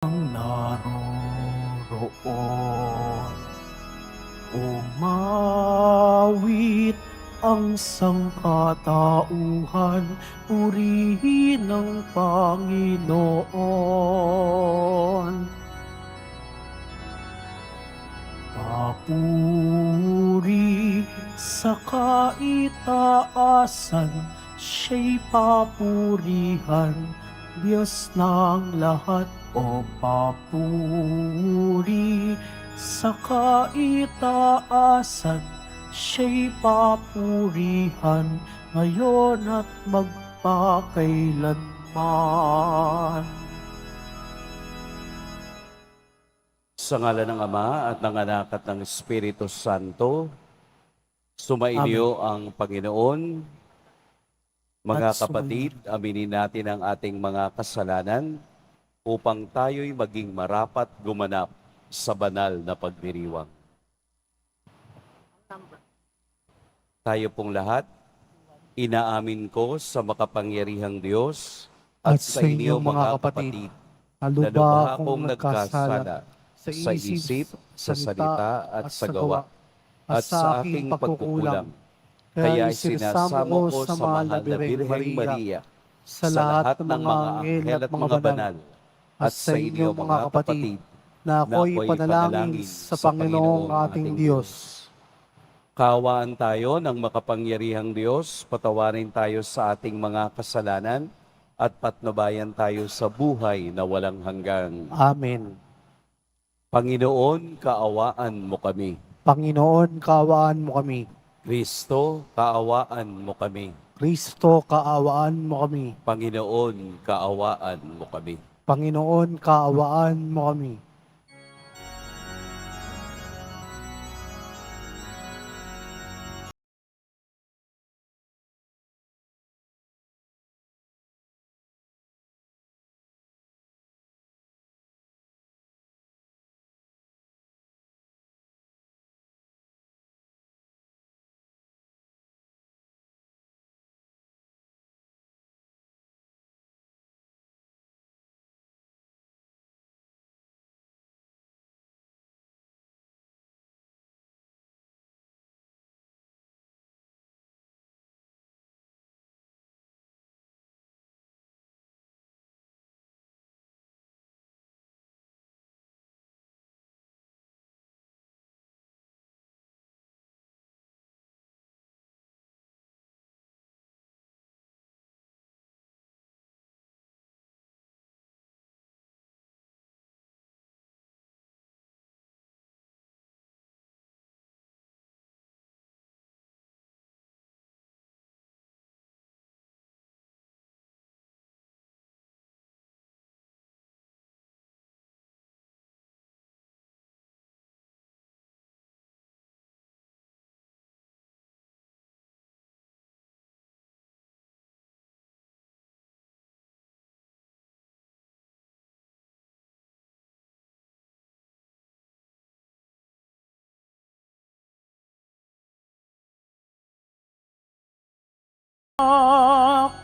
Ang naroroon, umawit ang sangkatauhan, purihin ang Panginoon. Papuri sa kaitaasan, siya'y papurihan, Diyos ng lahat. O papuri sa kaitaasan, siya'y papurihan, ngayon at magpakailanman. Sa ngala ng Ama at ng Anak at ng Espiritu Santo, Amen. sumainyo ang Panginoon. Mga At kapatid, aminin natin ang ating mga kasalanan upang tayo'y maging marapat gumanap sa banal na pagdiriwang. Tayo pong lahat, inaamin ko sa makapangyarihang Diyos at sa inyo mga kapatid, na na lubha akong akong nagkasala sa sa isip, sa salita at sa gawa, at at sa aking aking pagkukulang. pagkukulang. Kaya Kaya isinasamo isinasamo ko sa sa mahal na mahal na Birheng Birheng Maria, Maria, sa sa lahat lahat ng ng mga mga anghel anghel at at mga mga banal, banal, at at sa sa inyo inyo mga mga kapatid, kapatid, na na ako'y ako'y panalangin panalangin sa sa Panginoong Panginoong ating ating Diyos. Diyos. Kaawaan tayo ng makapangyarihang Diyos, patawarin tayo sa ating mga kasalanan, at patnubayan tayo sa buhay na walang hanggan. Amen. Panginoon, kaawaan mo kami. Panginoon, kaawaan mo kami. Kristo, kaawaan mo kami. Kristo, kaawaan mo kami. Panginoon, kaawaan mo kami. Panginoon, kaawaan mo kami.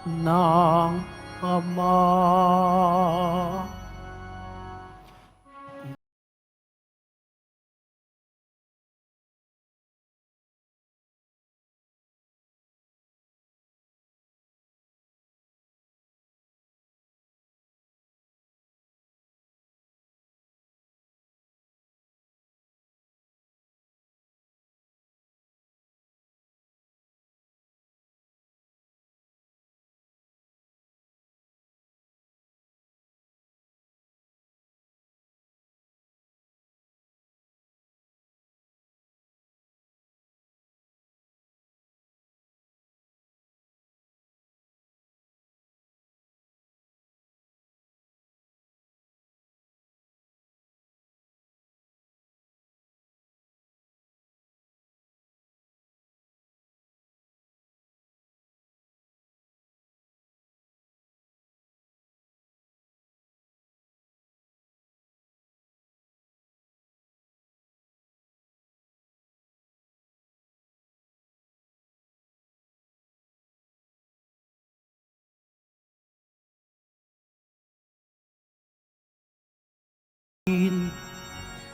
Ng Ama.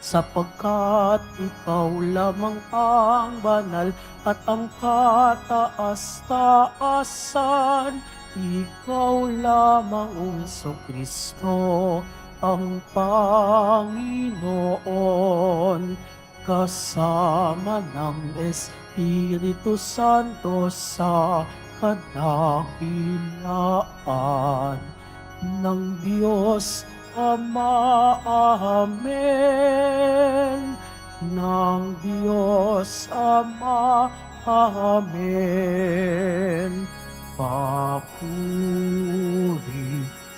sapagkat ikaw lamang ang banal at ang kataas-taasan. Ikaw lamang, O Kristo, ang Panginoon, kasama ng Espiritu Santo sa kadakilaan ng Diyos Ama. Amen. Ng Diyos Ama. Amen. Papuri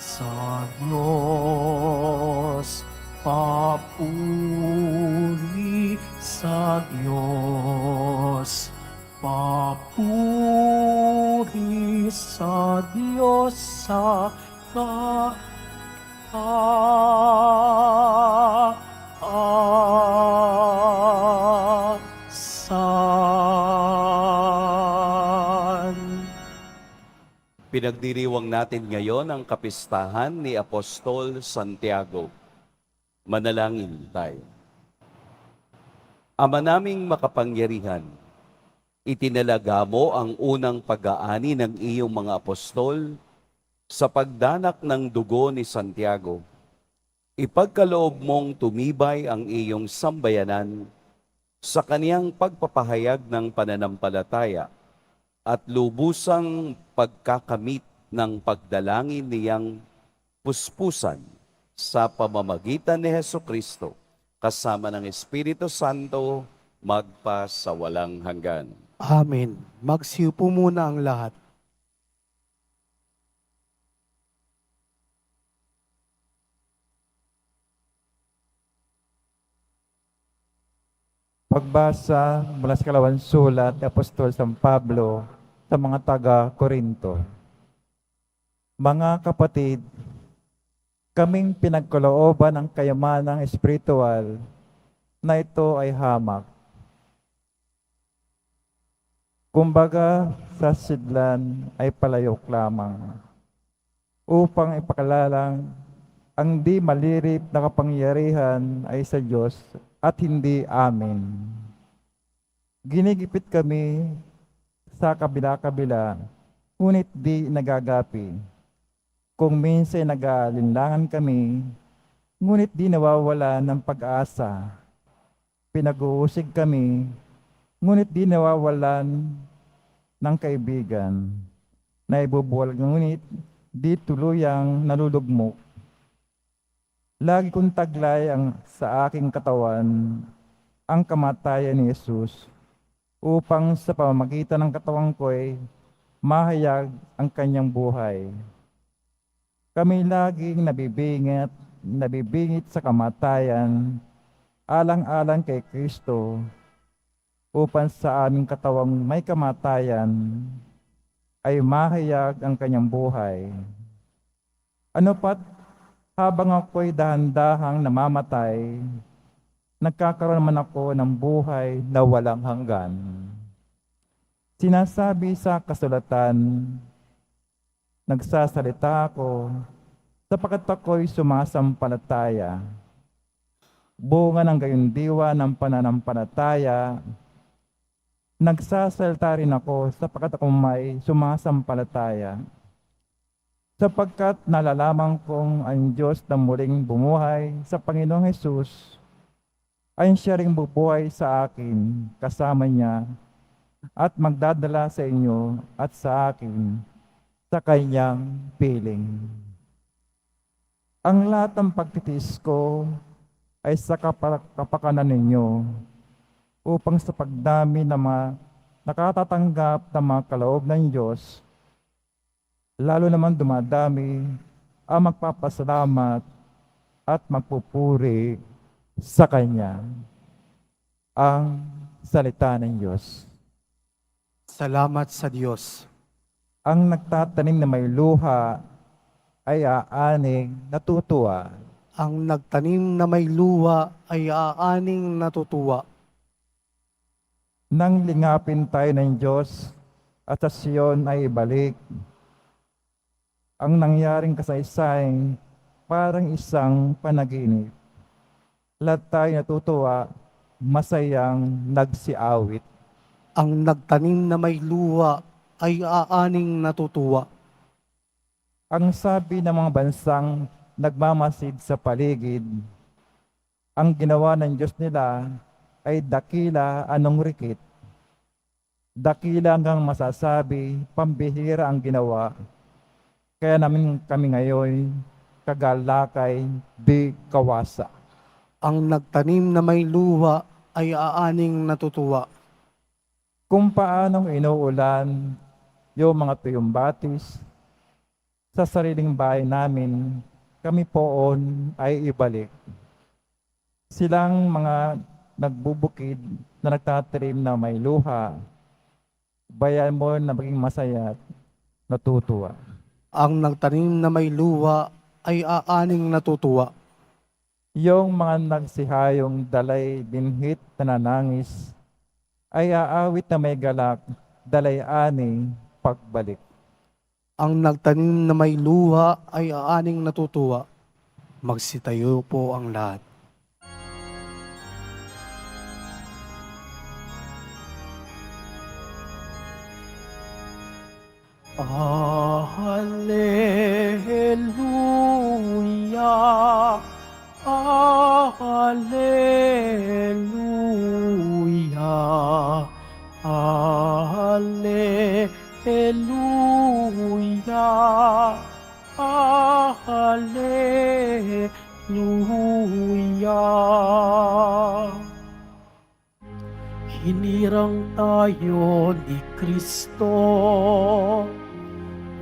sa Diyos. Papuri sa Diyos. Papuri sa Diyos sa Pinagdiriwang natin ngayon ang kapistahan ni Apostol Santiago. Manalangin tayo. Ama naming makapangyarihan, itinalaga mo ang unang pag-aani ng iyong mga apostol sa pagdanak ng dugo ni Santiago. Ipagkaloob mong tumibay ang iyong sambayanan sa kaniyang pagpapahayag ng pananampalataya at lubusang pagkakamit ng pagdalangin niyang puspusan sa pamamagitan ni Hesukristo, kasama ng Espiritu Santo, magpa sa walang hanggan. Amen. Magsiupo muna ang lahat. Pagbasa mula sa kalawang sulat ni Apostol San Pablo sa mga taga-Korinto. Mga kapatid, kaming pinagkalooban ng kayamanang espiritual na ito ay hamak. Kumbaga, sa sidlan ay palayok lamang upang ipakalalang ang di malirip na kapangyarihan ay sa Diyos at hindi amin. Ginigipit kami sa kabila-kabila, ngunit di nagagapi. Kung minsan nag-aalinlangan kami, ngunit di nawawala ng pag-asa. Pinag-uusig kami, ngunit di nawawalan ng kaibigan. Naibubuwal ngunit di tuluyang nalulugmok. Lagi kong taglay sa aking katawan ang kamatayan ni Jesus upang sa pamamagitan ng katawan ko'y mahayag ang kanyang buhay. Kami laging nabibingit sa kamatayan alang-alang kay Kristo upang sa aming katawang may kamatayan ay mahayag ang kanyang buhay. Ano pat habang ako'y dahan-dahang namamatay, nagkakaroon naman ako ng buhay na walang hanggan. Sinasabi sa kasulatan, nagsasalita ako sapagkat ako'y sumasampalataya. Bunga ng gayundiwa ng pananampalataya, nagsasalita rin ako sapagkat ako may sumasampalataya. Sapagkat nalalaman kong ang Diyos na muling bumuhay sa Panginoong Hesus ay siya ring bubuhay sa akin kasama niya at magdadala sa inyo at sa akin sa kanyang piling. Ang lahat ng pagtitiis ko ay sa kapakanan ninyo upang sa pagdami ng mga nakatatanggap ng mga kaloob ng Diyos, lalo naman dumadami ang magpapasalamat at magpupuri sa Kanya. Ang salita ng Diyos. Salamat sa Diyos. Ang nagtatanim na may luha ay aaning natutuwa. Ang nagtanim na may luha ay aaning natutuwa. Nang lingapin tayo ng Diyos at sa Siyon ay ibalik, ang nangyaring kasaysayan parang isang panaginip. lahat tayo natutuwa, masayang nagsiawit. Ang nagtanim na may luha ay aaning natutuwa. Ang sabi ng mga bansang nagmamasid sa paligid, ang ginawa ng Diyos nila ay dakila anong rikit. Dakila hanggang masasabi, pambihira ang ginawa. Kaya namin kami ngayon, kagalakay, di kawasa. Ang nagtanim na may luha ay aaning natutuwa. Kung paanong inuulan yung mga tuyong batis, sa sariling bahay namin, kami poon ay ibalik. Silang mga nagbubukid na nagtatanim na may luha, bayan mo na maging masaya at natutuwa. Ang nagtanim na may luha ay aaning natutuwa. Yung mga nagsihayong dalay binhit na nanangis, ay aawit na may galak, dalay ani pagbalik. Ang nagtanim na may luha ay aaning natutuwa. Magsitayo po ang lahat. Alleluia, Alleluia, Alleluia, Alleluia. Hinirang tayo ni Kristo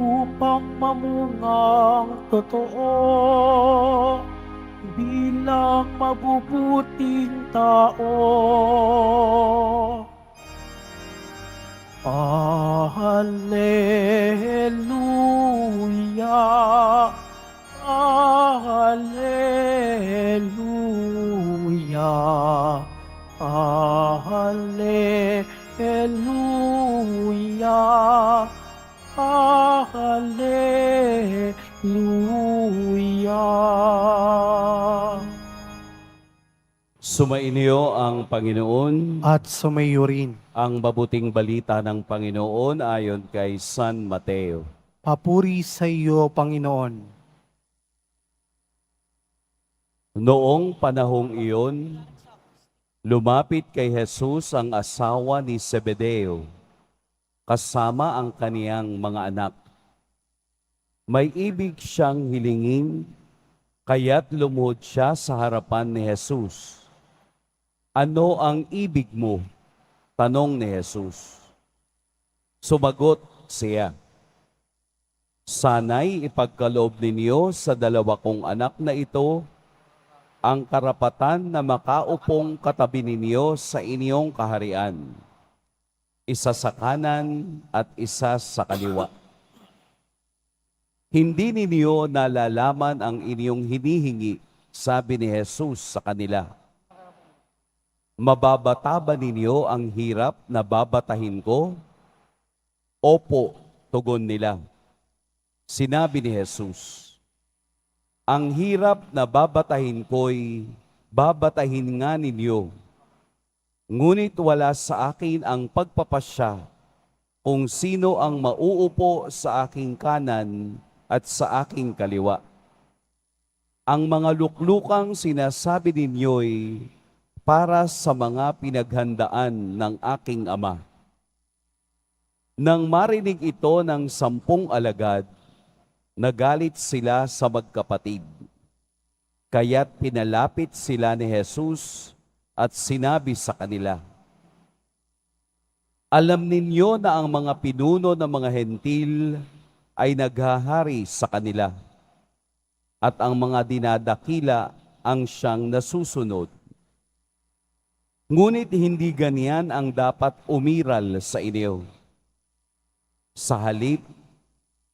upang mamungang totoo bilang mabubuting tao. Alleluia, Alleluia, Alleluia, Alleluia. Sumainyo ang Panginoon. At sumayo rin. Ang mabuting balita ng Panginoon ayon kay San Mateo. Papuri sa iyo, Panginoon. Noong panahong iyon, lumapit kay Jesus ang asawa ni Zebedeo, kasama ang kaniyang mga anak. May ibig siyang hilingin, kaya't lumuhod siya sa harapan ni Jesus. Ano ang ibig mo? Tanong ni Jesus. Sumagot siya, sana'y ipagkaloob ninyo sa dalawa kong anak na ito ang karapatan na makaupong katabi ninyo sa inyong kaharian, isa sa kanan at isa sa kaliwa. Hindi ninyo nalalaman ang inyong hinihingi, sabi ni Jesus sa kanila. Mababata ba ninyo ang hirap na babatahin ko? Opo, tugon nila. Sinabi ni Jesus, ang hirap na babatahin ko'y babatahin nga ninyo. Ngunit wala sa akin ang pagpapasya kung sino ang mauupo sa aking kanan at sa aking kaliwa. Ang mga luklukang sinasabi ninyo'y para sa mga pinaghandaan ng aking ama. Nang marinig ito ng 10 alagad, nagalit sila sa magkapatid. Kaya't pinalapit sila ni Jesus at sinabi sa kanila, alam ninyo na ang mga pinuno ng mga hentil ay naghahari sa kanila, at ang mga dinadakila ang siyang nasusunod. Ngunit hindi ganyan ang dapat umiral sa inyo. Sa halip,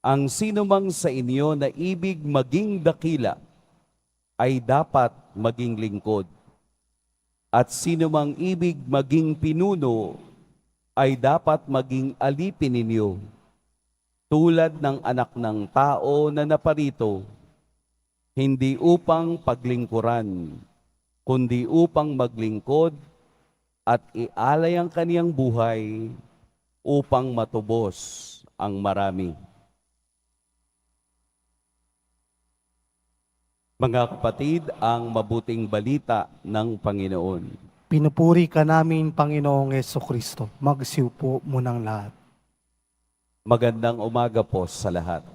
ang sinumang sa inyo na ibig maging dakila ay dapat maging lingkod. At sinumang ibig maging pinuno ay dapat maging alipin ninyo, tulad ng anak ng tao na naparito, hindi upang paglingkuran kundi upang maglingkod at ialay ang kaniyang buhay upang matubos ang marami. Mga kapatid, ang mabuting balita ng Panginoon. Pinupuri ka namin, Panginoong Kristo. Magsiupo munang lahat. Magandang umaga po sa lahat.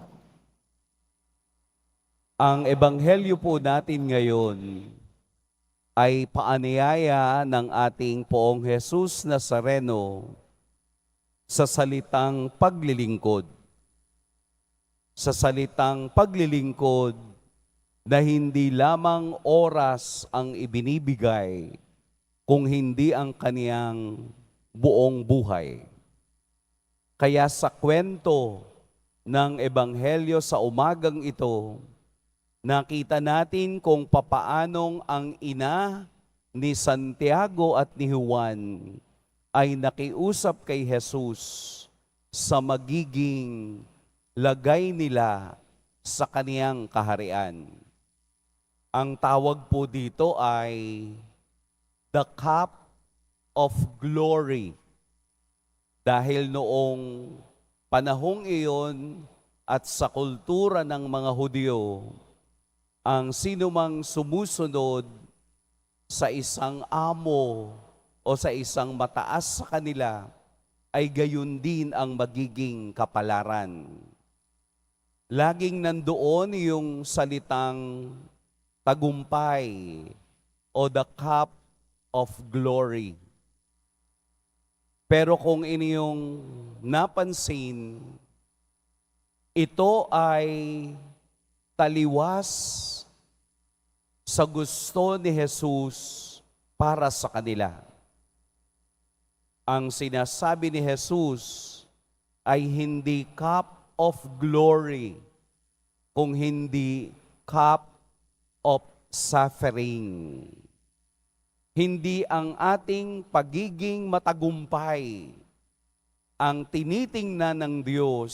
Ang ebanghelyo po natin ngayon ay paanyaya ng ating Poong Jesus Nazareno sa salitang paglilingkod. Sa salitang paglilingkod na hindi lamang oras ang ibinibigay, kung hindi ang kaniyang buong buhay. Kaya sa kwento ng ebanghelyo sa umagang ito, nakita natin kung papaanong ang ina ni Santiago at ni Juan ay nakiusap kay Jesus sa magiging lagay nila sa kaniyang kaharian. Ang tawag po dito ay the cup of glory. Dahil noong panahong iyon at sa kultura ng mga Hudyo, ang sinumang sumusunod sa isang amo o sa isang mataas sa kanila ay gayon din ang magiging kapalaran. Laging nandoon yung salitang tagumpay o the cup of glory. Pero kung inyong napansin, ito ay taliwas sa gusto ni Jesus para sa kanila. Ang sinasabi ni Jesus ay hindi cup of glory, kung hindi cup of suffering. Hindi ang ating pagiging matagumpay ang tinitingnan ng Diyos,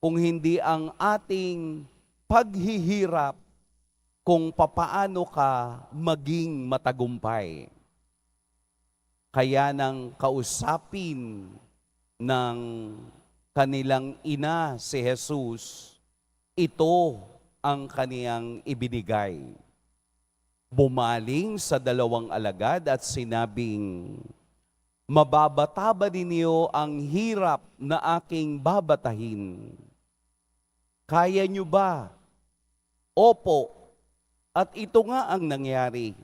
kung hindi ang ating paghihirap kung papaano ka maging matagumpay. Kaya nang kausapin ng kanilang ina si Jesus, ito ang kaniyang ibinigay. Bumaling sa dalawang alagad at sinabing, "Mababata ba ninyo ang hirap na aking babatahin? Kaya nyo ba?" Opo. At ito nga ang nangyari.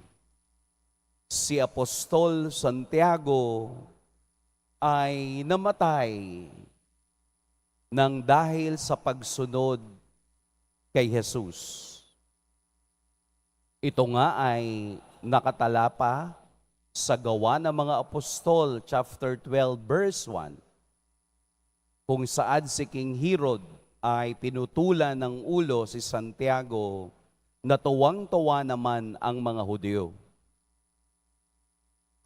Si Apostol Santiago ay namatay nang dahil sa pagsunod kay Jesus. Ito nga ay nakatala pa sa Gawa ng mga Apostol, chapter 12, verse 1, kung saan si King Herod ay pinutulan ng ulo si Santiago, na tuwang-tuwa naman ang mga Hudyo.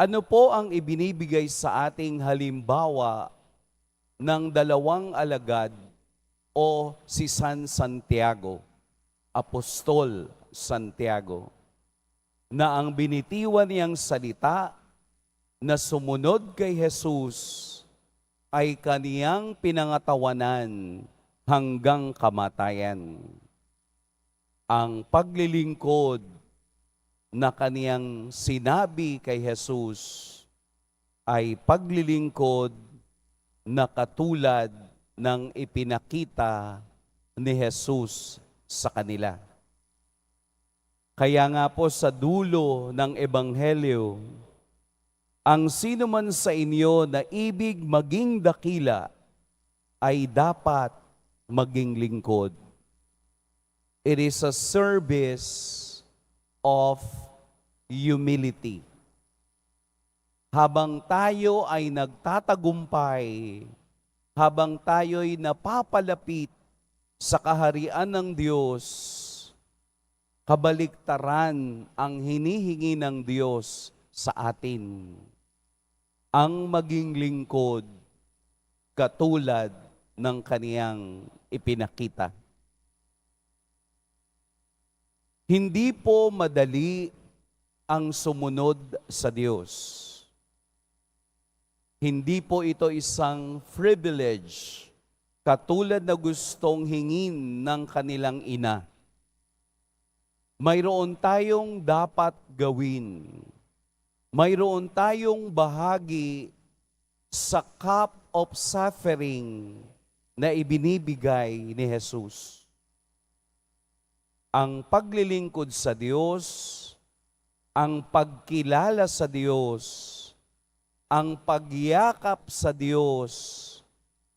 Ano po ang ibinibigay sa ating halimbawa ng dalawang alagad o si San Santiago, Apostol Santiago, na ang binitiwan niyang salita na sumunod kay Jesus ay kaniyang pinangatawanan hanggang kamatayan. Ang paglilingkod na kaniyang sinabi kay Jesus ay paglilingkod na katulad ng ipinakita ni Jesus sa kanila. Kaya nga po sa dulo ng Ebanghelyo, ang sino man sa inyo na ibig maging dakila ay dapat maging lingkod. It is a service of humility. Habang tayo ay nagtatagumpay, habang tayo'y napapalapit sa kaharian ng Diyos, kabaliktaran ang hinihingi ng Diyos sa atin. Ang maging lingkod katulad ng kaniyang ipinakita. Hindi po madali ang sumunod sa Diyos. Hindi po ito isang privilege katulad na gustong hingin ng kanilang ina. Mayroon tayong dapat gawin. Mayroon tayong bahagi sa cup of suffering na ibinibigay ni Jesus. Ang paglilingkod sa Diyos, ang pagkilala sa Diyos, ang pagyakap sa Diyos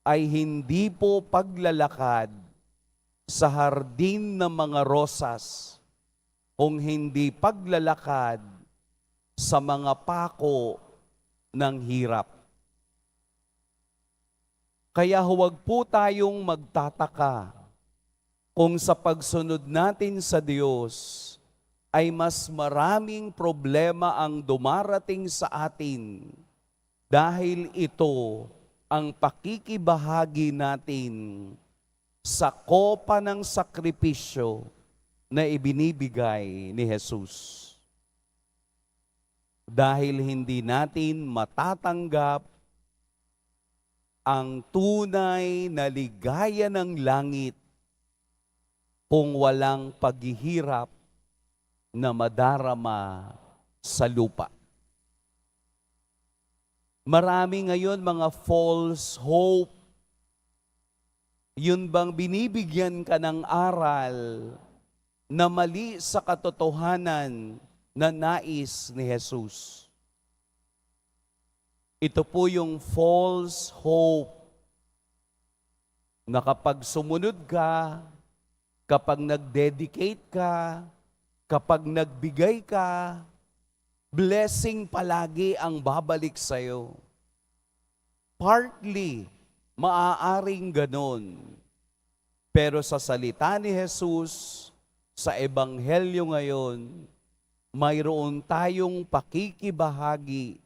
ay hindi po paglalakad sa hardin ng mga rosas, kung hindi paglalakad sa mga pako ng hirap. Kaya huwag po tayong magtataka kung sa pagsunod natin sa Diyos ay mas maraming problema ang dumarating sa atin dahil ito ang pakikibahagi natin sa kopa ng sakripisyo na ibinibigay ni Jesus. Dahil hindi natin matatanggap ang tunay na ligaya ng langit kung walang paghihirap na madarama sa lupa. Marami ngayon mga false hope. Yun bang binibigyan ka ng aral na mali sa katotohanan na nais ni Jesus. Ito po yung false hope na kapag sumunod ka, kapag nag-dedicate ka, kapag nagbigay ka, blessing palagi ang babalik sa'yo. Partly, maaaring ganon. Pero sa salita ni Jesus, sa Ebanghelyo ngayon, mayroon tayong pakikibahagi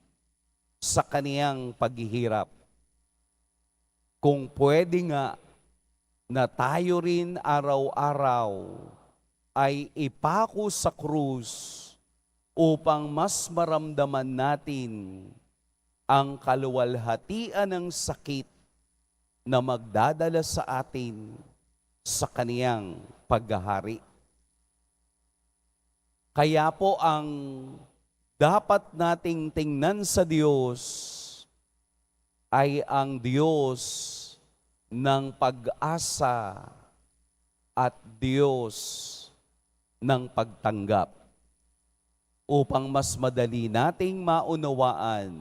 sa kaniyang paghihirap. Kung pwede nga na tayo rin araw-araw ay ipako sa krus upang mas maramdaman natin ang kaluwalhatian ng sakit na magdadala sa atin sa kaniyang paghahari. Kaya po ang dapat nating tingnan sa Diyos ay ang Diyos ng pag-asa at Diyos ng pagtanggap, upang mas madali nating maunawaan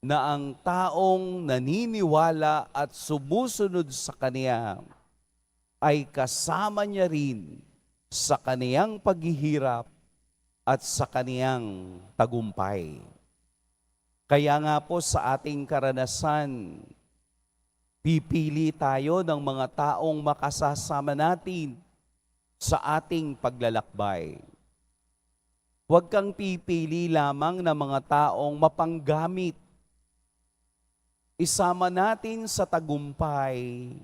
na ang taong naniniwala at sumusunod sa Kaniya ay kasama niya rin sa Kaniyang paghihirap at sa Kaniyang tagumpay. Kaya nga po sa ating karanasan, pipili tayo ng mga taong makasasama natin sa ating paglalakbay. Huwag kang pipili lamang ng mga taong mapanggamit. Isama natin sa tagumpay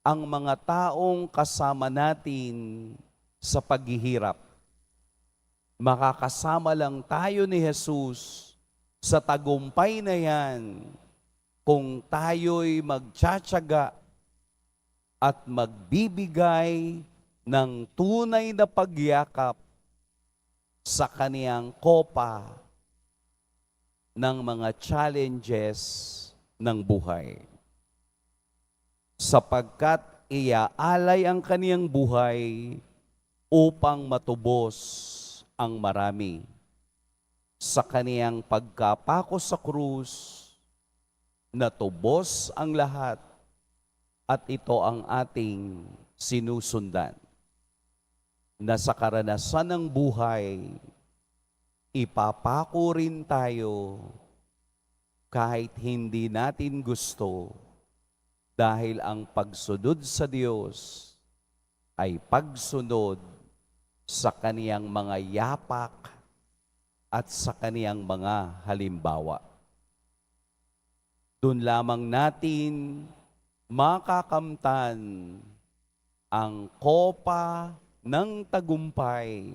ang mga taong kasama natin sa paghihirap. Makakasama lang tayo ni Jesus sa tagumpay na yan kung tayo'y magtsatsaga at magbibigay ng tunay na pagyakap sa kaniyang kopa ng mga challenges ng buhay. Sapagkat iaalay ang kaniyang buhay upang matubos ang marami. Sa kaniyang pagkapako sa krus, natubos ang lahat at ito ang ating sinusundan. Na sa karanasan ng buhay, ipapako rin tayo kahit hindi natin gusto, dahil ang pagsunod sa Diyos ay pagsunod sa kaniyang mga yapak at sa kaniyang mga halimbawa. Doon lamang natin makakamtan ang kopa ng tagumpay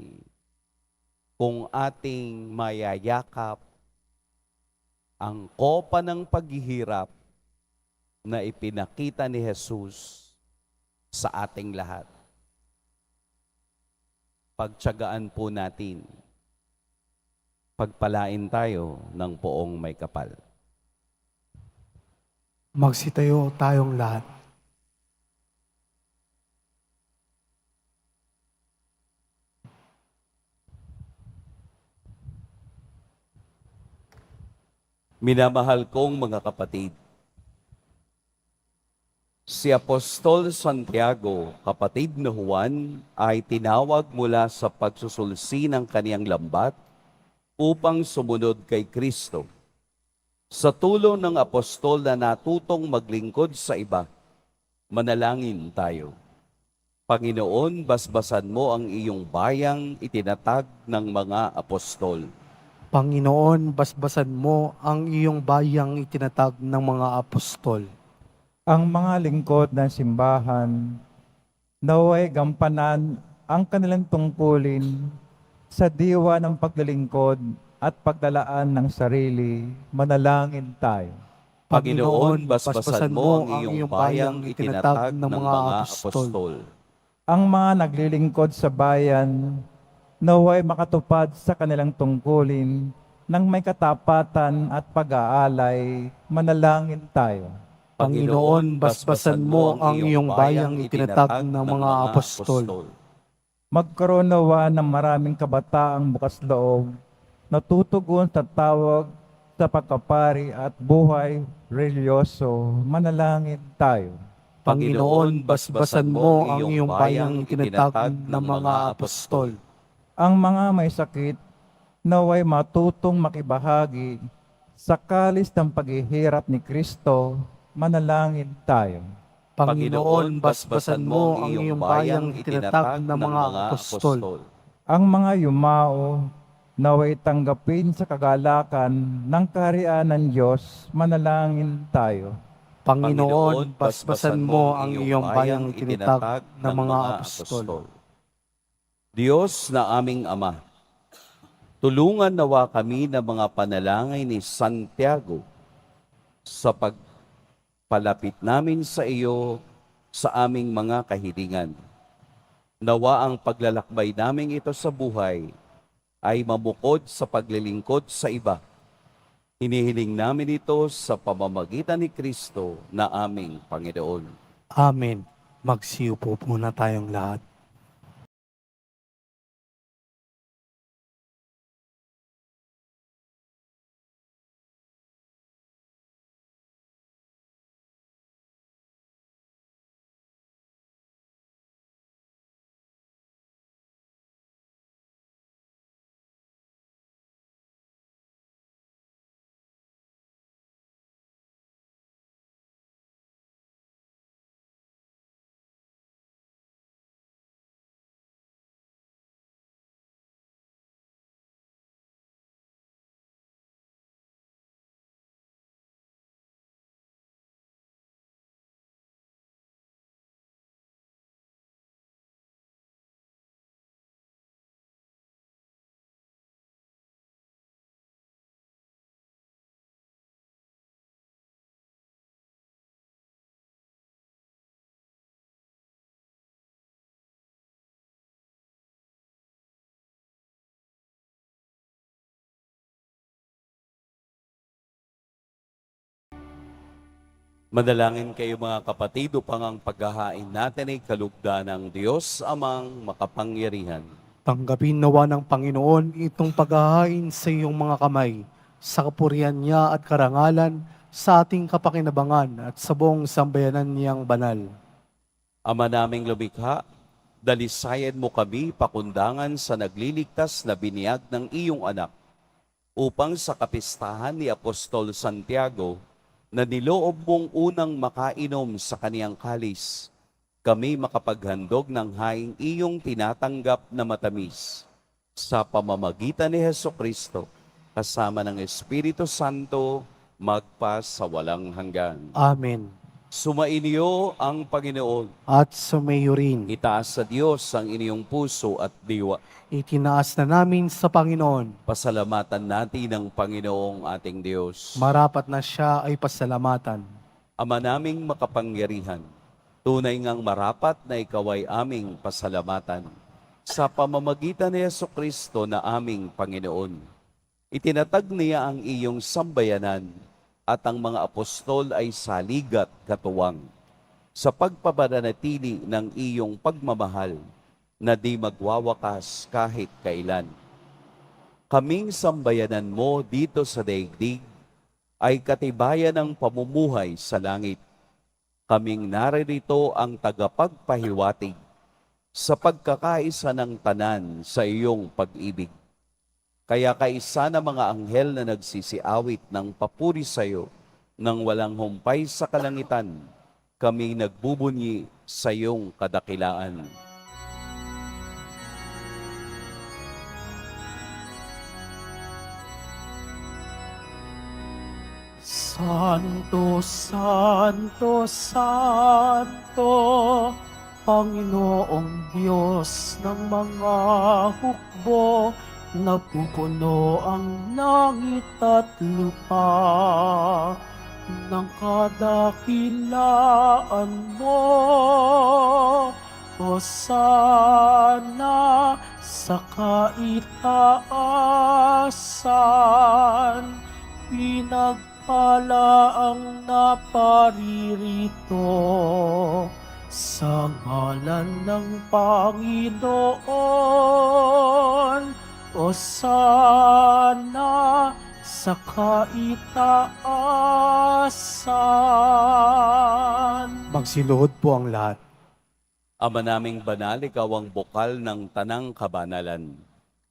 kung ating mayayakap ang kopa ng paghihirap na ipinakita ni Jesus sa ating lahat. Pagtiyagaan po natin, pagpalain tayo ng poong may kapal. Magsitayo tayong lahat. Minamahal kong mga kapatid, si Apostol Santiago, kapatid na Juan, ay tinawag mula sa pagsusulsi ng kaniyang lambat upang sumunod kay Kristo. Sa tulong ng apostol na natutong maglingkod sa iba, manalangin tayo. Panginoon, basbasan mo ang iyong bayang itinatag ng mga apostol. Panginoon, basbasan mo ang iyong bayang itinatag ng mga apostol. Ang mga lingkod ng simbahan, naway gampanan ang kanilang tungkulin sa diwa ng paglilingkod at paglalaan ng sarili, manalangin tayo. Panginoon, basbasan mo ang iyong bayang itinatag ng mga apostol. Ang mga naglilingkod sa bayan, naway makatupad sa kanilang tungkulin ng may katapatan at pag-aalay, manalangin tayo. Panginoon, basbasan mo ang iyong bayang itinatag ng mga apostol. Magkaroon nawa ng maraming kabataang bukas loob, natutugon sa tawag sa pagkapari at buhay religyoso, manalangin tayo. Panginoon, basbasan mo ang iyong bayang itinatag ng mga apostol. Ang mga may sakit, naway matutong makibahagi sa kalis ng paghihirap ni Kristo, manalangin tayo. Panginoon, basbasan mo ang iyong bayang itinatag ng mga apostol. Ang mga yumao, naway tanggapin sa kagalakan ng kaharian ng Diyos, manalangin tayo. Panginoon, basbasan mo ang iyong bayang itinatag ng mga apostol. Diyos na aming Ama, tulungan nawa kami ng mga panalangin ni Santiago sa pagpalapit namin sa iyo sa aming mga kahilingan. Nawa ang paglalakbay namin ito sa buhay ay mamukod sa paglilingkod sa iba. Hinihiling namin ito sa pamamagitan ni Kristo na aming Panginoon. Amen. Magsiupo muna tayong lahat. Madalangin kayo mga kapatid upang ang paghahain natin ay kalugdan ng Diyos amang makapangyarihan. Tanggapin nawa ng Panginoon itong paghahain sa iyong mga kamay, sa kapurihan niya at karangalan, sa ating kapakinabangan at sa buong sambayanan niyang banal. Ama naming lumikha, dalisayan mo kami pakundangan sa nagliligtas na biniyag ng iyong anak, upang sa kapistahan ni Apostol Santiago, na niloob mong unang makainom sa kaniyang kalis, kami makapaghandog ng haing iyong tinatanggap na matamis. Sa pamamagitan ni Hesukristo, kasama ng Espiritu Santo, magpa sa walang hanggan. Amen. Sumainyo ang Panginoon. at sumayo rin. Itaas sa Diyos ang inyong puso at diwa. Itinaas na namin sa Panginoon. Pasalamatan natin ang Panginoong ating Diyos. Marapat na siya ay pasalamatan. Ama naming makapangyarihan, tunay ngang marapat na ikaw ay aming pasalamatan sa pamamagitan ni Jesucristo na aming Panginoon. Itinatag niya ang iyong sambayanan at ang mga apostol ay saligat katuwang sa pagpapanatili ng iyong pagmamahal na di magwawakas kahit kailan. Kaming sambayanan mo dito sa daigdig ay katibayan ng pamumuhay sa langit. Kaming naririto ang tagapagpahiwatig sa pagkakaisa ng tanan sa iyong pag-ibig. Kaya kaisa na mga anghel na nagsisiawit ng papuri sa iyo nang walang humpay sa kalangitan, kami nagbubunyi sa iyong kadakilaan. Santo, Santo, Santo, Panginoong Diyos ng mga hukbo, napupuno ang langit at lupa ng kadakilaan mo. Hosana sa kaitaasan, pinagpala ang naparirito sa ngalan ng Panginoon. Hosana sa kaitaasan. Magsiluhod po ang lahat. Ama naming banal, ikaw ang bukal ng tanang kabanalan.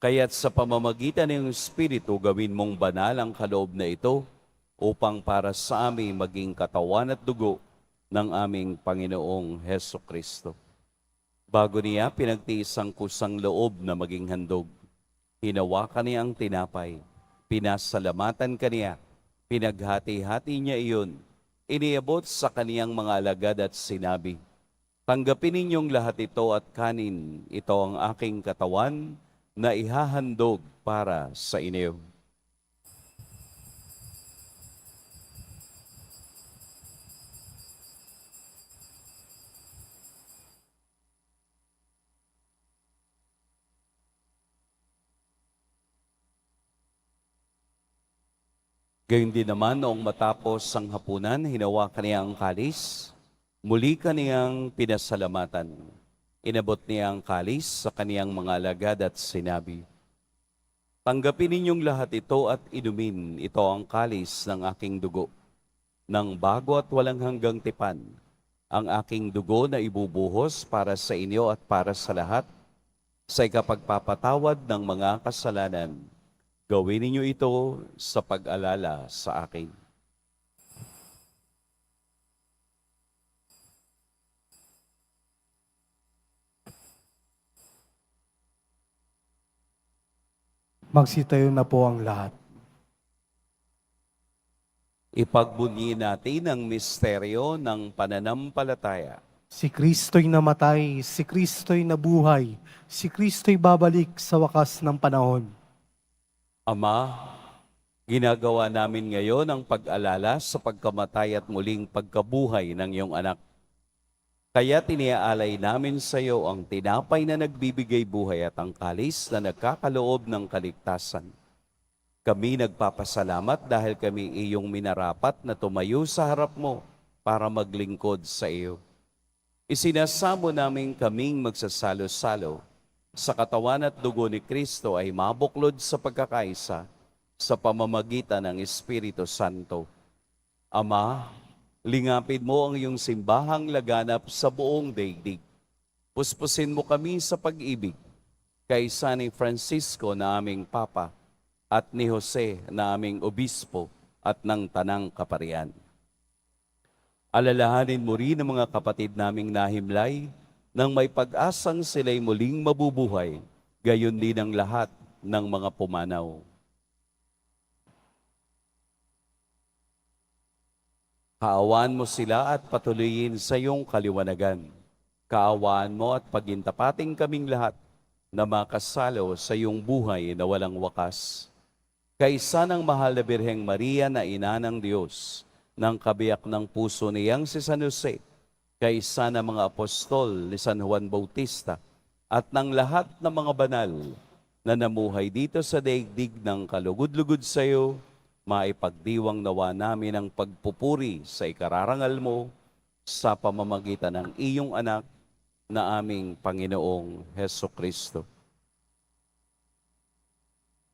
Kaya't sa pamamagitan ng Espiritu, gawin mong banal ang kaloob na ito upang para sa amin maging katawan at dugo ng aming Panginoong Heso Kristo. Bago niya pinagtiis ang kusang loob na maging handog, hinawakan niya ang tinapay, pinasalamatan kaniya, pinaghati-hati niya iyon, iniabot sa kaniyang mga alagad at sinabi, "Tanggapin ninyong lahat ito at kanin, ito ang aking katawan na ihahandog para sa inyo." Gayun din naman noong matapos ang hapunan, hinawakan niya ang kalis, muli kaniyang pinasalamatan. Inabot niya ang kalis sa kaniyang mga alagad at sinabi, "Tanggapin ninyong lahat ito at inumin, ito ang kalis ng aking dugo, ng bago at walang hanggang tipan, ang aking dugo na ibubuhos para sa inyo at para sa lahat, sa ikapagpapatawad ng mga kasalanan. Gawin ninyo ito sa pag-alala sa akin." Magsitayo na po ang lahat. Ipagbunyi natin ang misteryo ng pananampalataya. Si Kristo'y namatay, si Kristo'y nabuhay, si Kristo'y babalik sa wakas ng panahon. Ama, ginagawa namin ngayon ang pag-alala sa pagkamatay at muling pagkabuhay ng iyong anak. Kaya tiniaalay namin sa iyo ang tinapay na nagbibigay buhay at ang kalis na nagkakaloob ng kaligtasan. Kami nagpapasalamat dahil kami iyong minarapat na tumayo sa harap mo para maglingkod sa iyo. Isinasamo namin kaming magsasalo-salo sa katawan at dugo ni Kristo ay mabuklod sa pagkakaisa sa pamamagitan ng Espiritu Santo. Ama, lingapin mo ang iyong simbahang laganap sa buong daigdig. Puspusin mo kami sa pag-ibig, kaisa ni Francisco na aming Papa at ni Jose na aming Obispo at ng Tanang Kaparian. Alalahanin mo rin ang mga kapatid naming nahimlay nang may pag-asang sila'y muling mabubuhay, gayon din ang lahat ng mga pumanaw. Kaawaan mo sila at patuloyin sa iyong kaliwanagan. Kaawaan mo at pagintapating kaming lahat na makasalo sa iyong buhay na walang wakas. Kaisa ng mahal na Birheng Maria na ina ng Diyos, ng kabiyak ng puso niyang si San Jose, kaisa ng mga apostol ni San Juan Bautista, at ng lahat ng mga banal na namuhay dito sa daigdig ng kalugod-lugod sa iyo, maipagdiwang nawa namin ang pagpupuri sa ikararangal mo sa pamamagitan ng iyong anak na aming Panginoong Heso Kristo.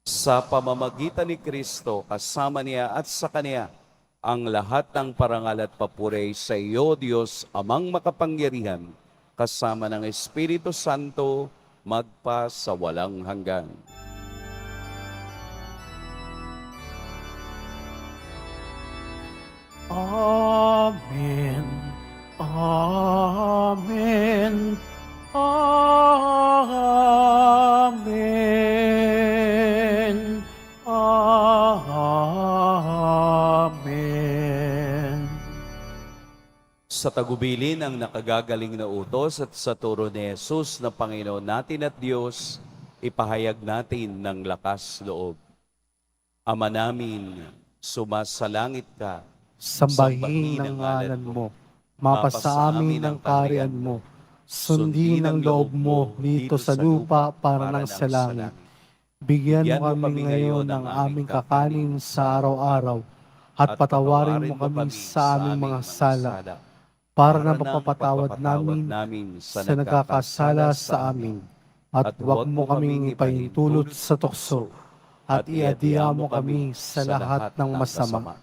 Sa pamamagitan ni Kristo, kasama niya at sa Kanya, ang lahat ng parangal at papuri sa iyo, Diyos, Amang makapangyarihan, kasama ng Espiritu Santo, magpa sa walang hanggan. Amen. Amen. Amen. Amen. Sa tagubilin ng nakagagaling na utos at sa turo ni Jesus na Panginoon natin at Diyos, ipahayag natin ng lakas loob. Ama namin, sumasalangit ka, Sambahin ang ngalan mo. Mapasa amin ang kaharian mo. Sundin ang loob mo dito sa lupa para ng sa langit. Bigyan mo kami ngayon ng aming kakanin sa araw-araw at patawarin mo kami sa aming mga sala para na mapapatawad namin sa nagkakasala sa amin. At huwag mo kaming ipahintulot sa tukso at iadya mo kami sa lahat ng masama.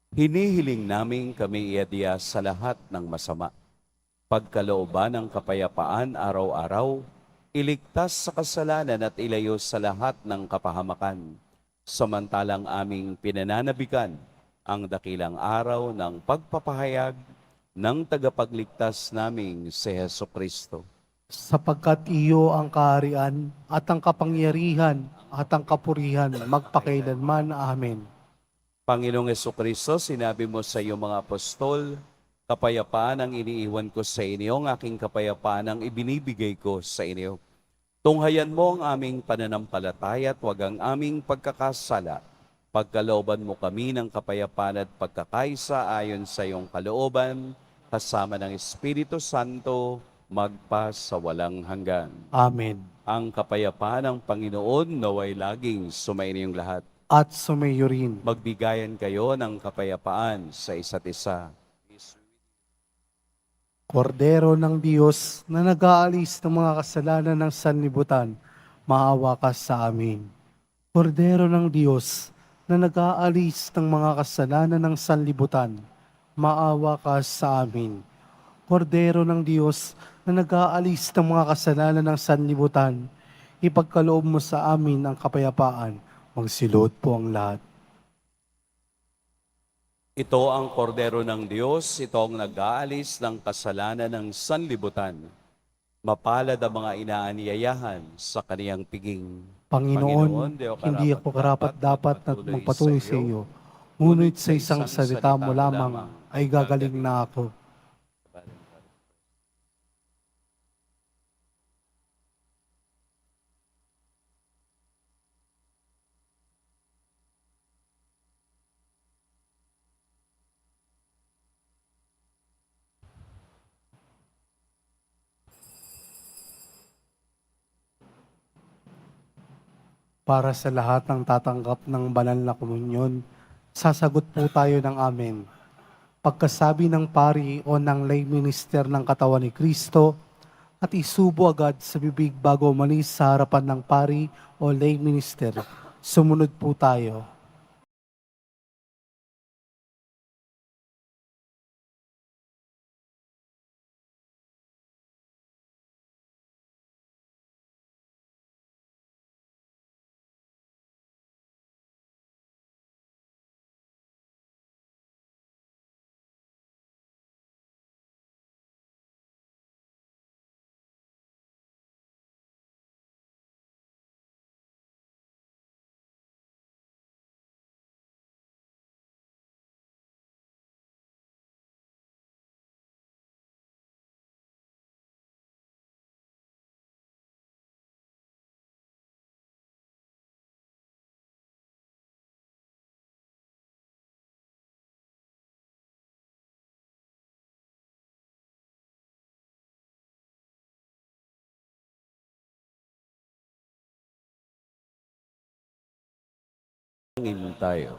Hinihiling namin kami iadya sa lahat ng masama. Pagkalooban ng kapayapaan araw-araw, iligtas sa kasalanan at ilayo sa lahat ng kapahamakan. Samantalang aming pinananabikan ang dakilang araw ng pagpapahayag ng tagapagligtas naming si Heso Kristo. Sapagkat iyo ang kaharian at ang kapangyarihan at ang kapurihan magpakailanman. Amen. Panginoong Kristo, sinabi mo sa iyong mga apostol, kapayapaan ang iniiwan ko sa inyo, ang aking kapayapaan ang ibinibigay ko sa inyo. Tunghayan mo ang aming pananampalataya at huwag ang aming pagkakasala. Pagkalooban mo kami ng kapayapaan at pagkakaisa ayon sa iyong kalooban, kasama ng Espiritu Santo, magpa sa walang hanggan. Amen. Ang kapayapaan ng Panginoon naway laging sumainyong lahat. At sumayo rin. Magbigayan kayo ng kapayapaan sa isa't isa. Kordero ng Diyos na nag-aalis ng mga kasalanan ng sanlibutan, maawa ka sa amin. Kordero ng Diyos na nag-aalis ng mga kasalanan ng sanlibutan, maawa ka sa amin. Kordero ng Diyos na nag-aalis ng mga kasalanan ng sanlibutan, ipagkaloob mo sa amin ang kapayapaan. Magsilod po ang lahat. Ito ang kordero ng Diyos, ito ang nag-aalis ng kasalanan ng sanlibutan. Mapalad ang mga inaanyayahan sa kaniyang piging. Panginoon, hindi ako karapat-dapat na magpatuloy sa iyo. Ngunit sa isang salita mo lamang ay gagaling na ako. Para sa lahat ng tatanggap ng banal na komunyon, sasagot po tayo ng amen. Pagkasabi ng pari o ng lay minister ng katawan ni Kristo, at isubo agad sa bibig bago umalis sa harapan ng pari o lay minister. Sumunod po tayo. Panginoon tayo.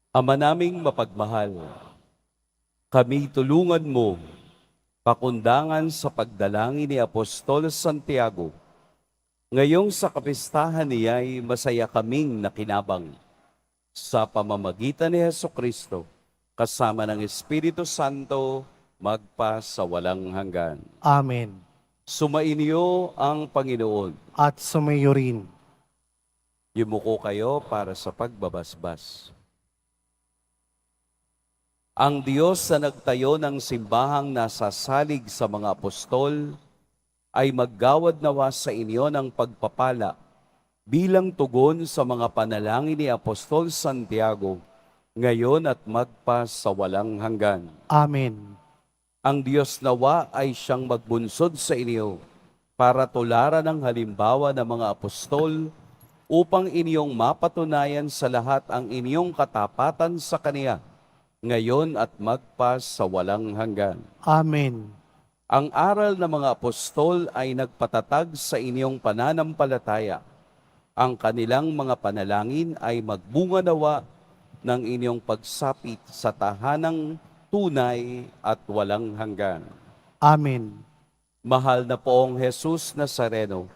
Ama naming mapagmahal, kami tulungan mo pakundangan sa pagdalangin ni Apostol Santiago. Ngayong sa kapistahan niya ay masaya kaming nakinabang sa pamamagitan ni Hesukristo kasama ng Espiritu Santo magpa sa walang hanggan. Amen. Sumainyo ang Panginoon. At sumayo rin. Yumuko kayo para sa pagbabasbas. Ang Diyos na nagtayo ng simbahang nasasalig sa mga apostol ay maggawad nawa sa inyo ng pagpapala bilang tugon sa mga panalangin ni Apostol Santiago ngayon at magpa sa walang hanggan. Amen. Ang Diyos nawa ay siyang magbunsod sa inyo para tularan ang halimbawa ng mga apostol upang inyong mapatunayan sa lahat ang inyong katapatan sa Kaniya ngayon at magpa sa walang hanggan. Amen. Ang aral ng mga apostol ay nagpatatag sa inyong pananampalataya. Ang kanilang mga panalangin ay magbunga nawa ng inyong pagsapit sa tahanang tunay at walang hanggan. Amen. Mahal na poong Jesus Nazareno,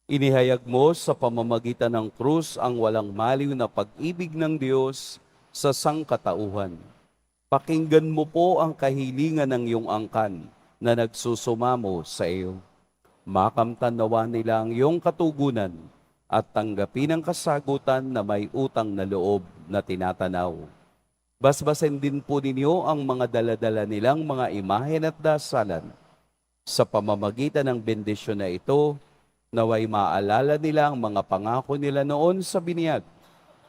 inihayag mo sa pamamagitan ng krus ang walang maliw na pag-ibig ng Diyos sa sangkatauhan. Pakinggan mo po ang kahilingan ng iyong angkan na nagsusumamo sa iyo. Makamtan nawa nila ang iyong katugunan at tanggapin ang kasagutan na may utang na loob na tinatanaw. Basbasin din po ninyo ang mga daladala nilang mga imahen at dasalan. Sa pamamagitan ng bendisyon na ito, naway maalala nila ang mga pangako nila noon sa biniyag,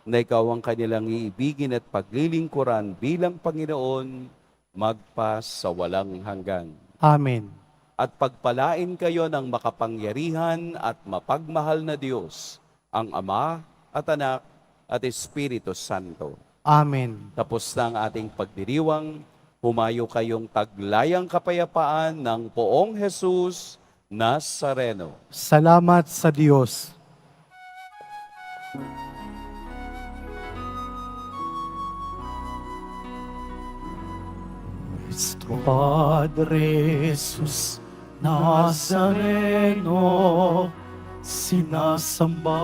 na ikaw ang kanilang iibigin at paglilingkuran bilang Panginoon, magpa sa walang hanggan. Amen. At pagpalain kayo ng makapangyarihan at mapagmahal na Diyos, ang Ama at Anak at Espiritu Santo. Amen. Tapos na ang ating pagdiriwang, humayo kayong taglayang kapayapaan ng poong Jesus Nazareno. Salamat sa Diyos. Nuestro Padre Jesus Nazareno, sinasamba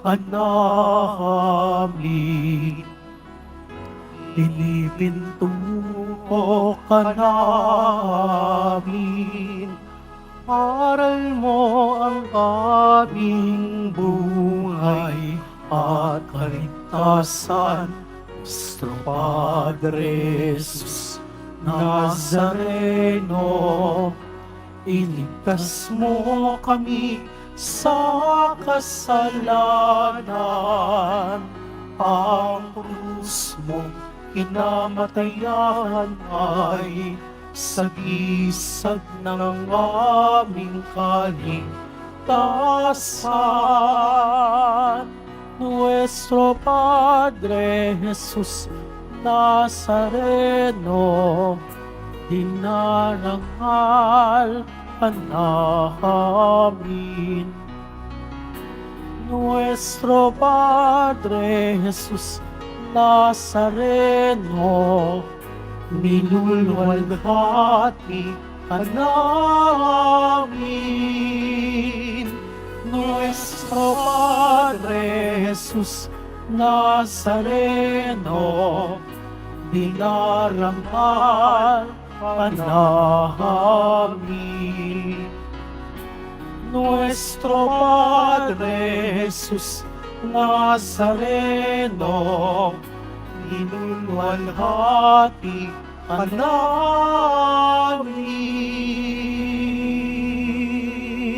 ka namin. Pinipintuho ka namin. Aral mo ang aming buhay at kaligtasan. Nuestro Padre Jesus Nazareno, iligtas mo kami sa kasalanan. Ang krus mo kinamatayan ay sagisag ng aming kaligtasan. Nuestro Padre Jesus Nazareno, dinarangal ka namin. Nuestro Padre Jesus Nazareno, niluluwalhati ka namin. Nuestro Padre Jesus Nazareno, dinarangal ka namin. Nuestro Padre Jesus Nazareno, niluluwalhati ka namin.